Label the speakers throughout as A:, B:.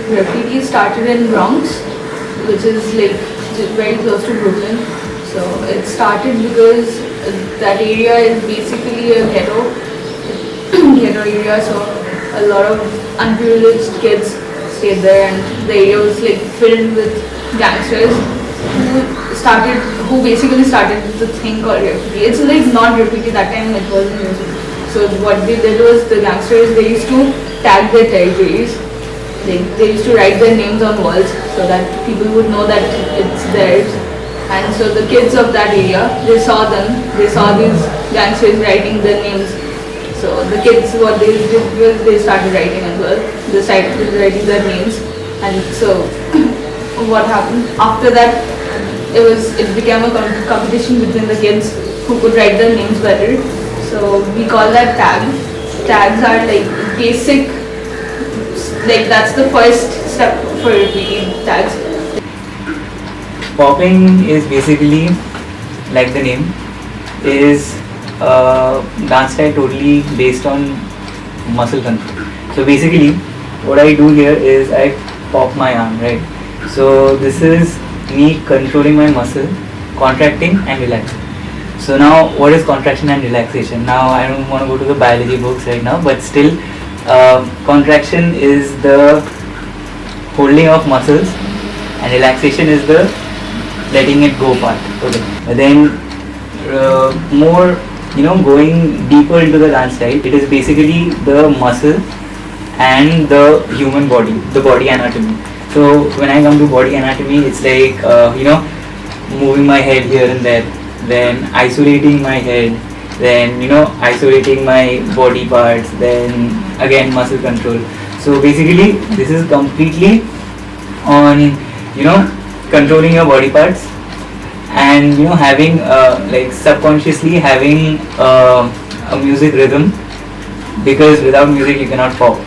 A: graffiti started in Bronx, which is like very close to Brooklyn. So it started because that area is basically a ghetto area. So a lot of unprivileged kids stayed there, and the area was like filled with gangsters who basically started the thing called graffiti. It's like not graffiti that time, it wasn't music. So what they did was the gangsters, they used to tag their territories. They used to write their names on walls so that people would know that it's theirs. And so the kids of that area, they saw these gangsters writing their names. So the kids, what they did was they started writing as well. They started writing their names. And so what happened after that, it became a competition between the kids who could write their names better. So we call that tag. Tags are like basic, like that's the first step for repeating tags.
B: Popping is basically, like the name, is a dance style totally based on muscle control. So basically, what I do here is I pop my arm, right? So this is me controlling my muscle, contracting and relaxing. So now, what is contraction and relaxation? Now, I don't want to go to the biology books right now, but still, contraction is the holding of muscles, and relaxation is the letting it go part. Okay. But then, more, going deeper into the dance style, it is basically the muscle and the human body, the body anatomy. So when I come to body anatomy, it's like moving my head here and there, then isolating my head, then isolating my body parts, then again muscle control. So basically this is completely on controlling your body parts, and having like subconsciously having a music rhythm, because without music you cannot pop.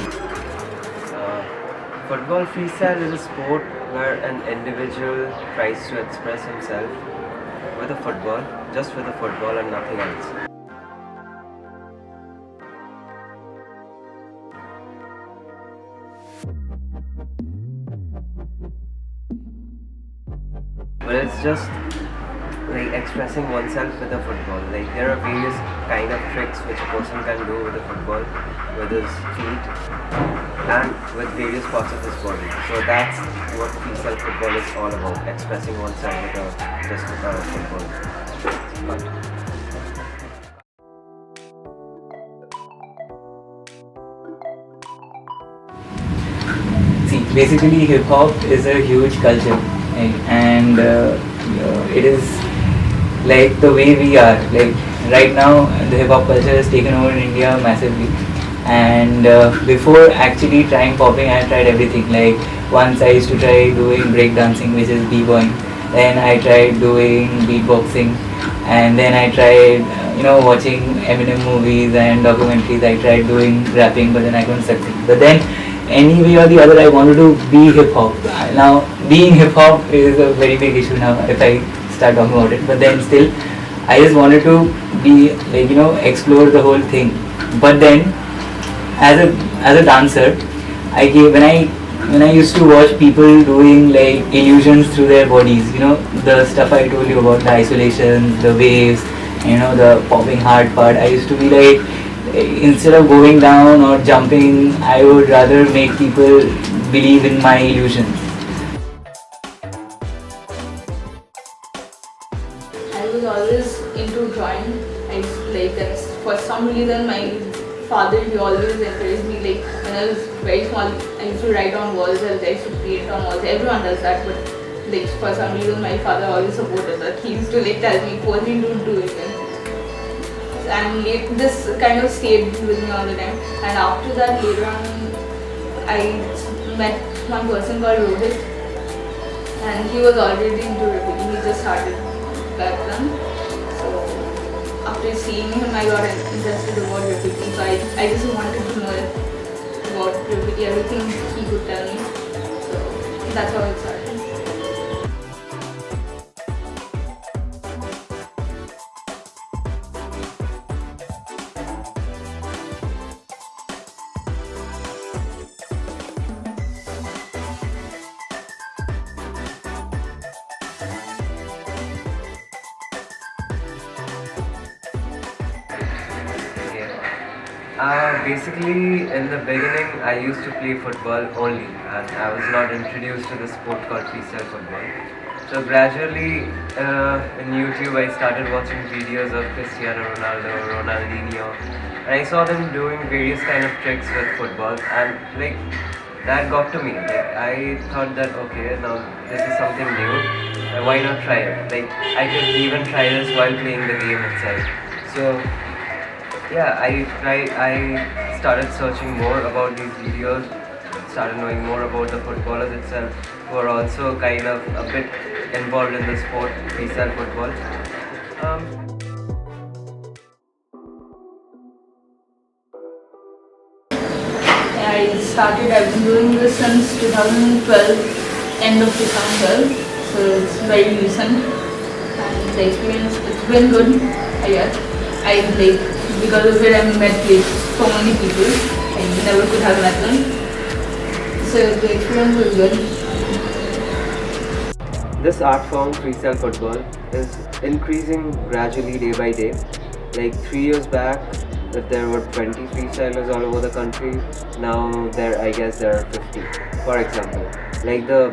C: Football freestyle is a sport where an individual tries to express himself with a football, just with a football and nothing else. But it's just like expressing oneself with a football. Like there are various kind of tricks which a person can do with a football, with his feet and with various parts of his body. So that's what freestyle football is all about, expressing oneself with just with a football.
B: See, basically hip hop is a huge culture, right? And it is like the way we are. Like right now, the hip hop culture has taken over in India massively. And before actually trying popping, I tried everything. Like once I used to try doing breakdancing, which is b-boying. Then I tried doing beatboxing, and then I tried watching Eminem movies and documentaries. I tried doing rapping, but then I couldn't succeed. But then any way or the other, I wanted to be hip hop. Now being hip hop is a very big issue now if I start talking about it. But then still, I just wanted to be like explore the whole thing. But then as a dancer, when I used to watch people doing like illusions through their bodies, the stuff I told you about, the isolations, the waves, the popping hard part, I used to be like, instead of going down or jumping, I would rather make people believe in my illusions.
A: I was always into drawing. For some reason my father, he always encouraged me. Like when I was very small, I used to write on walls, I used to paint on walls. Everyone does that, but like for some reason my father always supported that. He used to like tell me, force me to do it. And this kind of stayed with me all the time. And after that, later on, I met one person called Rohit, and he was already into graffiti. He just started back then. So after seeing him, I got interested about graffiti. So I just wanted to know about graffiti, everything he could tell me. So that's how it started.
C: Basically, in the beginning, I used to play football only, and I was not introduced to the sport called freestyle football. So gradually, in YouTube, I started watching videos of Cristiano Ronaldo, Ronaldinho, and I saw them doing various kind of tricks with football, and like that got to me. Like I thought that okay, now this is something new. Why not try it? Like I could even try this while playing the game itself. So yeah, I started searching more about these videos, started knowing more about the footballers itself, who are also kind of a bit involved in the sport, freestyle football.
A: I've been doing this since 2012, end of 2012, so it's very recent. And the experience, it's been good, I guess. Because of it, I met so many people. I never could have met them. So the experience was good.
C: This art form, freestyle football, is increasing gradually day by day. Like 3 years back, if there were 20 freestylers all over the country, now I guess there are 50. For example, like the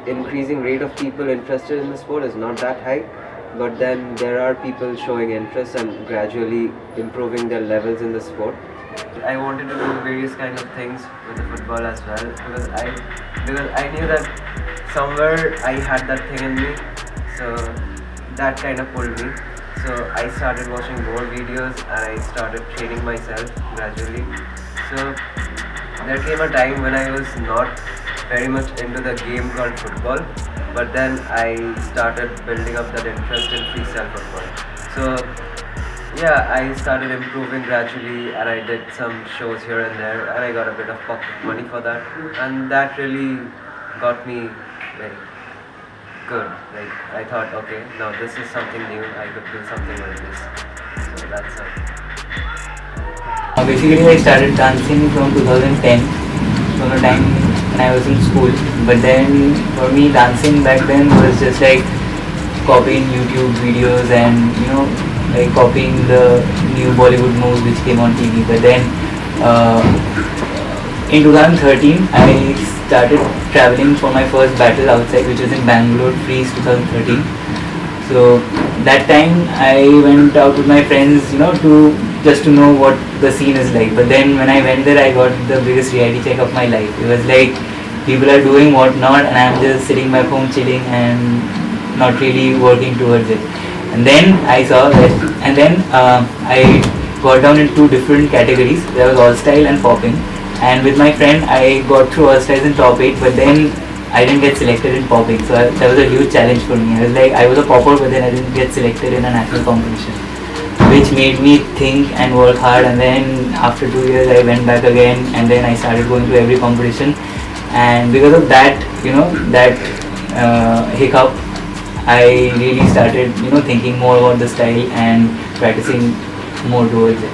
C: increasing rate of people interested in the sport is not that high, but then there are people showing interest and gradually improving their levels in the sport. I wanted to do various kind of things with the football as well because I knew that somewhere I had that thing in me, so that kind of pulled me. So I started watching more videos and I started training myself gradually. So there came a time when I was not very much into the game called football, but then I started building up that interest in freestyle football. So yeah, I started improving gradually and I did some shows here and there and I got a bit of pocket money for that, and that really got me like good. Like I thought, okay, now this is something new, I could do something like this. So that's it.
B: Basically, I started dancing from 2010, from the time when I was in school. But then, for me, dancing back then was just like copying YouTube videos and like copying the new Bollywood moves which came on TV. But then, in 2013, I started traveling for my first battle outside, which was in Bangalore, Freeze 2013. So that time I went out with my friends, to know what the scene is like. But then when I went there, I got the biggest reality check of my life. It was like people are doing what not, and I'm just sitting back home chilling and not really working towards it. And then I saw that, and then I got down into two different categories. There was all style and popping. And with my friend, I got through all styles in top 8, but then I didn't get selected in popping. So that was a huge challenge for me. I was a popper, but then I didn't get selected in a national competition, which made me think and work hard. And then after 2 years, I went back again, and then I started going to every competition. And because of that, hiccup, I really started, thinking more about the style and practicing more towards it.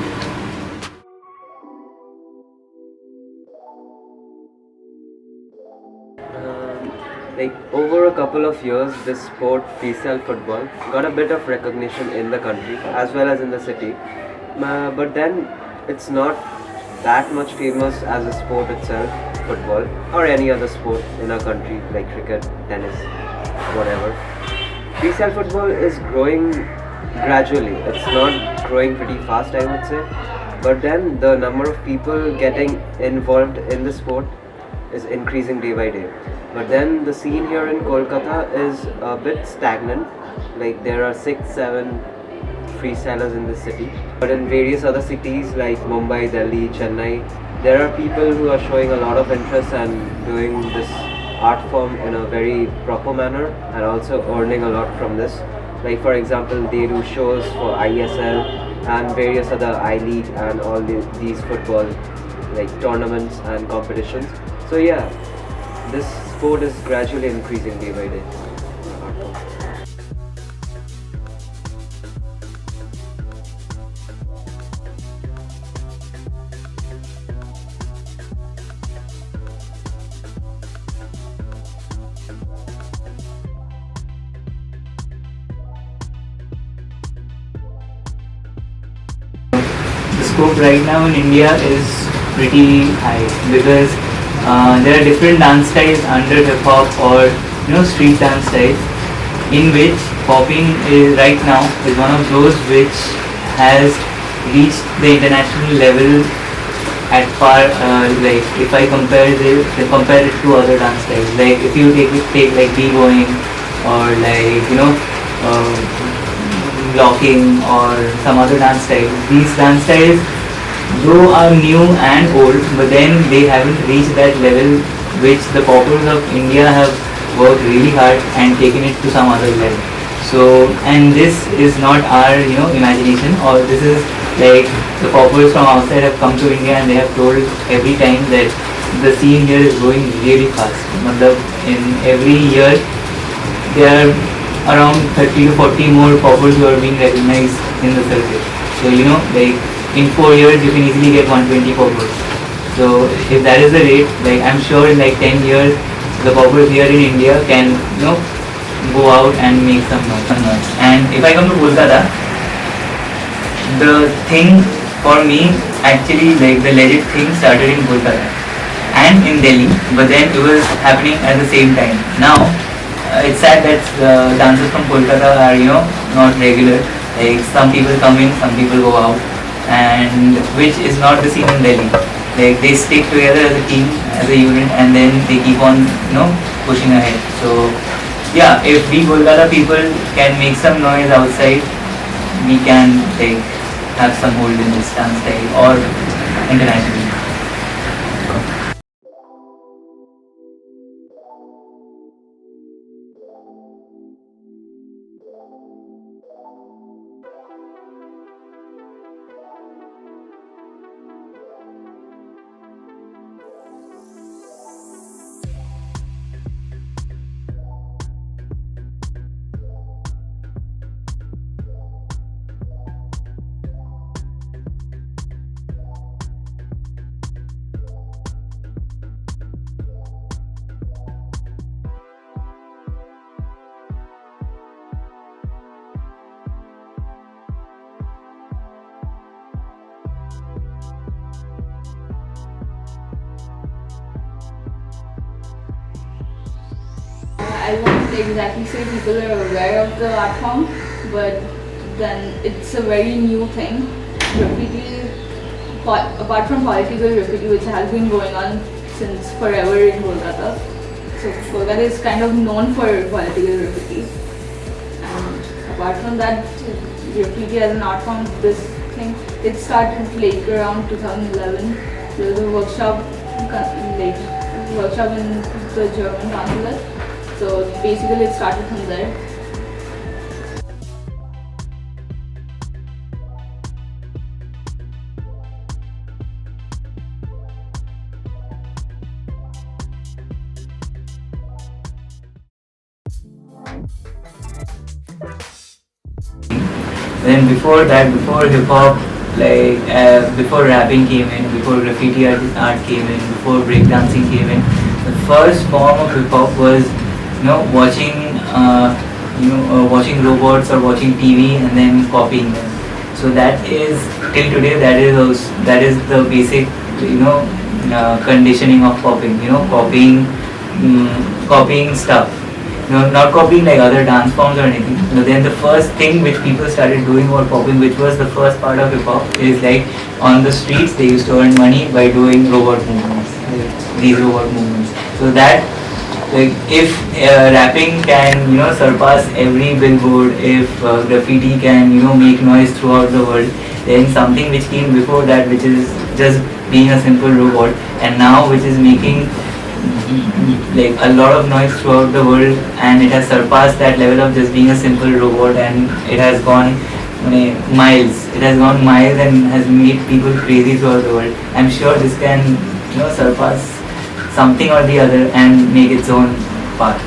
C: Like over a couple of years, this sport, freestyle football, got a bit of recognition in the country as well as in the city. But then it's not that much famous as a sport itself, football, or any other sport in our country like cricket, tennis, whatever. Freestyle football is growing gradually. It's not growing pretty fast, I would say. But then the number of people getting involved in the sport is increasing day by day. But then the scene here in Kolkata is a bit stagnant. Like there are 6-7 freestylers in this city. But in various other cities like Mumbai, Delhi, Chennai, there are people who are showing a lot of interest and doing this art form in a very proper manner and also earning a lot from this. Like for example, they do shows for ISL and various other I-League and all these football like tournaments and competitions. So yeah, this sport is gradually increasing day by day.
B: scope right now in India is pretty high because there are different dance styles under hip hop or street dance styles, in which popping is right now is one of those which has reached the international level at par. Like if I compare it to other dance styles, like if you take like b-boying or like blocking or some other dance styles, these dance styles though are new and old, but then they haven't reached that level which the poppers of India have worked really hard and taken it to some other level. So, and this is not our imagination, or this is like the poppers from outside have come to India and they have told every time that the scene here is growing really fast. In every year there are around 30 to 40 more poppers who are being recognized in the circuit. So like in 4 years you can easily get 120 poppers. So if that is the rate, like I'm sure in like 10 years the poppers here in India can go out and make some noise. And if I come to Kolkata, the thing for me actually, like the legit thing started in Kolkata and in Delhi, but then it was happening at the same time. Now it's sad that dancers from Kolkata are not regular. Like some people come in, some people go out, and which is not the scene in Delhi. Like they stick together as a team, as a unit, and then they keep on pushing ahead. So yeah, if we Kolkata people can make some noise outside, we can like have some hold in this dance style or internationally.
A: I won't exactly say people are aware of the art form, but then it's a very new thing. Graffiti, apart from political graffiti, which has been going on since forever in Kolkata. So Kolkata is kind of known for political graffiti. And apart from that, graffiti as an art form, this thing, it started like around 2011. There was a workshop in the German consulate. So basically it started from there.
B: Then before that, before hip hop, like before rapping came in, before graffiti art came in, before breakdancing came in, the first form of hip hop was watching robots or watching TV and then copying them. So that is till today. That is the basic conditioning of popping. Copying stuff. Not copying like other dance forms or anything. But then the first thing which people started doing was popping, which was the first part of hip hop. Is like on the streets they used to earn money by doing robot movements. These robot movements. So that. Like if rapping can surpass every billboard, if graffiti can make noise throughout the world, then something which came before that, which is just being a simple robot, and now which is making like a lot of noise throughout the world, and it has surpassed that level of just being a simple robot, and it has gone miles. It has gone miles and has made people crazy throughout the world. I'm sure this can surpass something or the other and make its own path.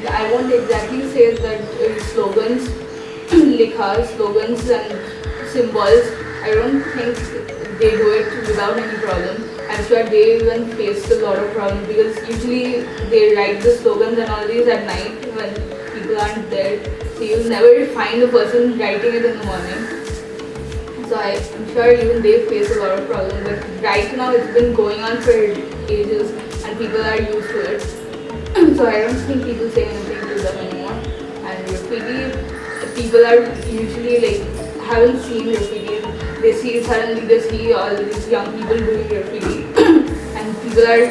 A: I won't exactly say that slogans, likhas, slogans and symbols, I don't think they do it without any problem. I'm sure they even faced a lot of problems because usually they write the slogans and all these at night when people aren't there. So you'll never find a person writing it in the morning. So I'm sure even they face a lot of problems. But right now it's been going on for ages and people are used to it. So I don't think people say anything to them anymore. And graffiti, people are usually haven't seen graffiti. Suddenly they see all these young people doing graffiti and people are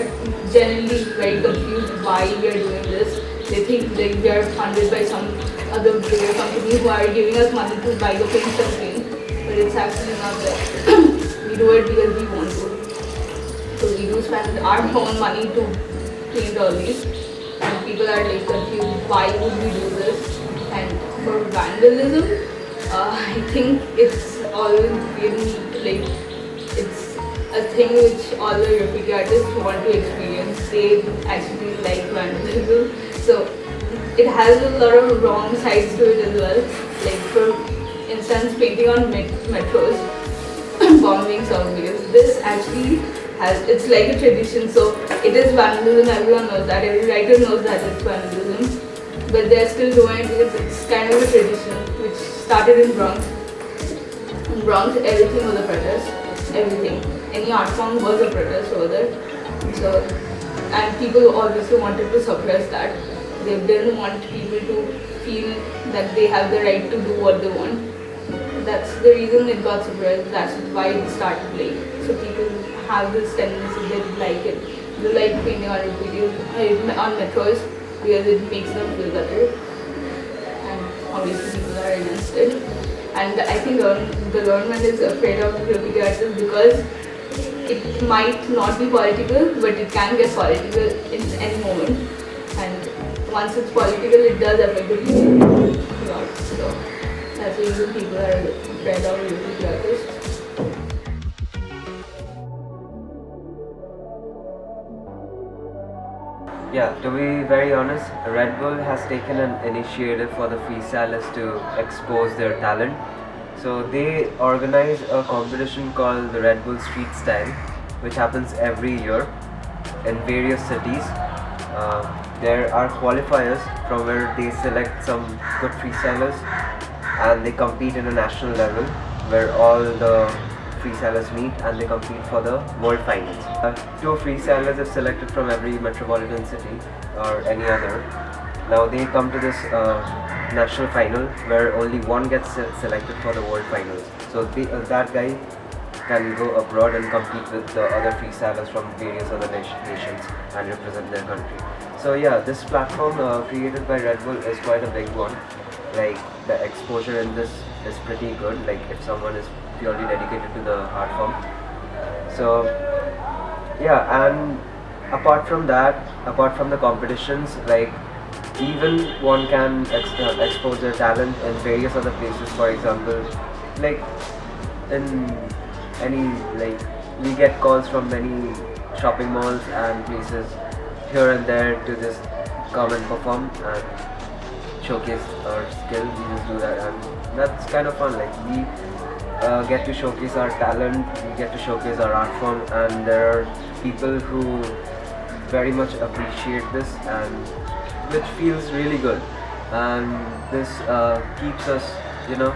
A: generally very confused why we are doing this. They think we are funded by some other bigger company who are giving us money to buy the paint and paint, but it's actually not that. We do it because we want to. So we do spend our own money to paint all these and people are confused why would we do this. And for vandalism, I think it's always been it's a thing which all the graffiti artists want to experience. They actually like vandalism. So it has a lot of wrong sides to it as well. Like for instance, painting on metros, bombing subways. This actually it's like a tradition. So it is vandalism. Everyone knows that. Every writer knows that it's vandalism. But they're still doing it because it's kind of a tradition which started in Bronx. In Bronx, everything was a protest. Everything. Any art form was a protest over there. So, and people obviously wanted to suppress that. They didn't want people to feel that they have the right to do what they want. That's the reason it got suppressed. That's why it started So people have this tendency, they like it. They like painting on videos, on metros because it makes them feel better. And obviously people are against it. And I think the government is afraid of graffiti artists because it might not be political, but it can get political in any moment. And once it's political, it does affect the people a lot. So that's the reason people are afraid of graffiti artists.
C: Yeah, to be very honest, Red Bull has taken an initiative for the freestylers to expose their talent. So they organize a competition called the Red Bull Street Style, which happens every year in various cities. There are qualifiers from where they select some good freestylers and they compete in a national level where all the freestylers meet and they compete for the world finals. Two freestylers are selected from every metropolitan city or any other. Now they come to this national final where only one gets selected for the world finals. So that guy can go abroad and compete with the other freestylers from various other nations and represent their country. So yeah, this platform created by Red Bull is quite a big one. Like the exposure in this is pretty good. Like if someone is purely dedicated to the art form. So yeah, and apart from that, apart from the competitions, like even one can expose their talent in various other places. For example, like in any, like we get calls from many shopping malls and places here and there to just come and perform and showcase our skill. We just do that and that's kind of fun. Like we get to showcase our talent, we get to showcase our art form, and there are people who very much appreciate this and which feels really good, and this keeps us, you know,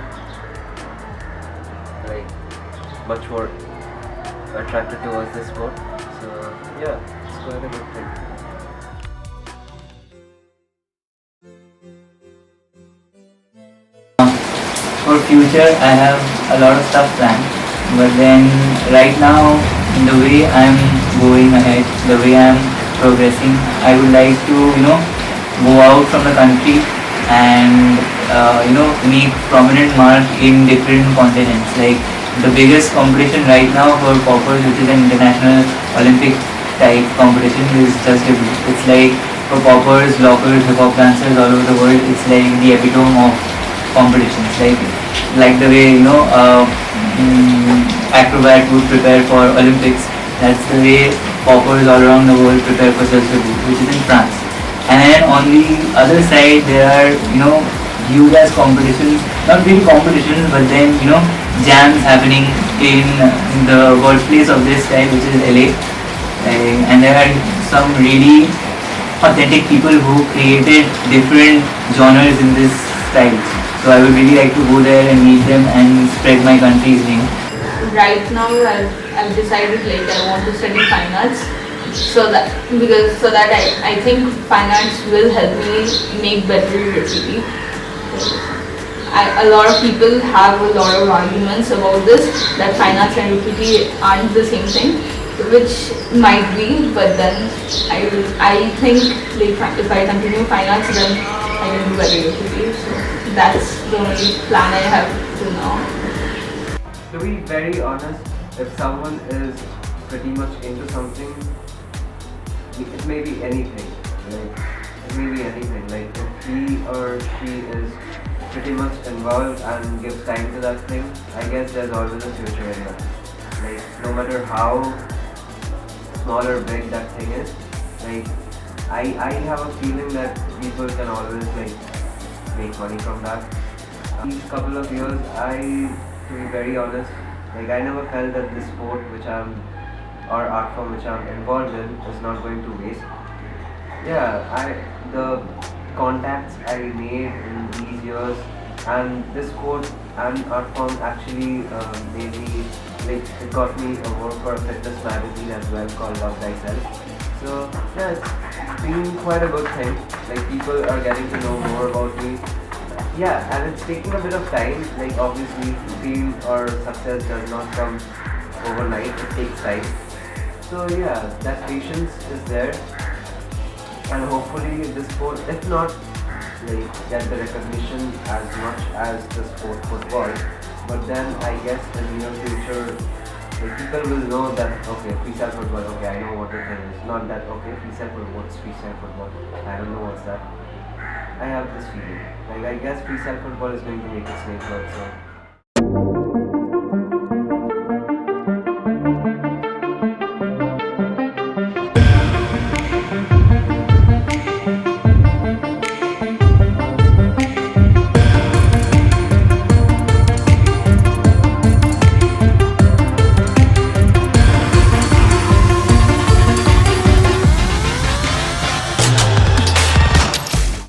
C: like much more attracted towards this sport. So yeah, it's quite a good thing.
B: For future, I have a lot of stuff planned, but then right now, in the way I'm going ahead, the way I'm progressing, I would like to, go out from the country and, make prominent mark in different continents. Like the biggest competition right now for poppers, which is an international Olympic type competition, is just debut. It's like for poppers, lockers, hip hop dancers all over the world. It's like the epitome of competitions. Like the way acrobat would prepare for Olympics. That's the way poppers all around the world prepare for just debut, which is in France. And then on the other side, there are huge as competitions, not really competitions, but then jams happening in the birthplace of this style, which is LA. And there are some really authentic people who created different genres in this style. So I would really like to go there and meet them and spread my country's name.
A: Right now I've decided like I want to study fine arts, so that I think fine arts will help me make better graffiti. A lot of people have a lot of arguments about this, that fine arts and graffiti aren't the same thing, which might be, but then I think like if I continue fine arts, then I can do better graffiti. So that's the only plan I have till now.
C: To be very honest, if someone is pretty much into something, it may be anything. Like it may be anything. Like if he or she is pretty much involved and gives time to that thing, I guess there's always a future in that. Like no matter how small or big that thing is, like I have a feeling that people can always like make money from that. These couple of years, to be very honest, like I never felt that this sport or art form which I'm involved in is not going to waste. Yeah, the contacts I made in these years and this sport and art form actually made me, like it got me a work for a fitness magazine as well called Love Thyself. So yeah, it's been quite a good thing. Like people are getting to know more about me. Yeah, and it's taking a bit of time. Like obviously fame or success does not come overnight, it takes time. So yeah, that patience is there, and hopefully this sport, if not like get the recognition as much as the sport football, but then I guess in the near future, like people will know that okay, freestyle football, okay, I know what it is. Not that okay, freestyle football, what's freestyle football? I don't know what's that. I have this feeling. Like I guess freestyle football is going to make its name also.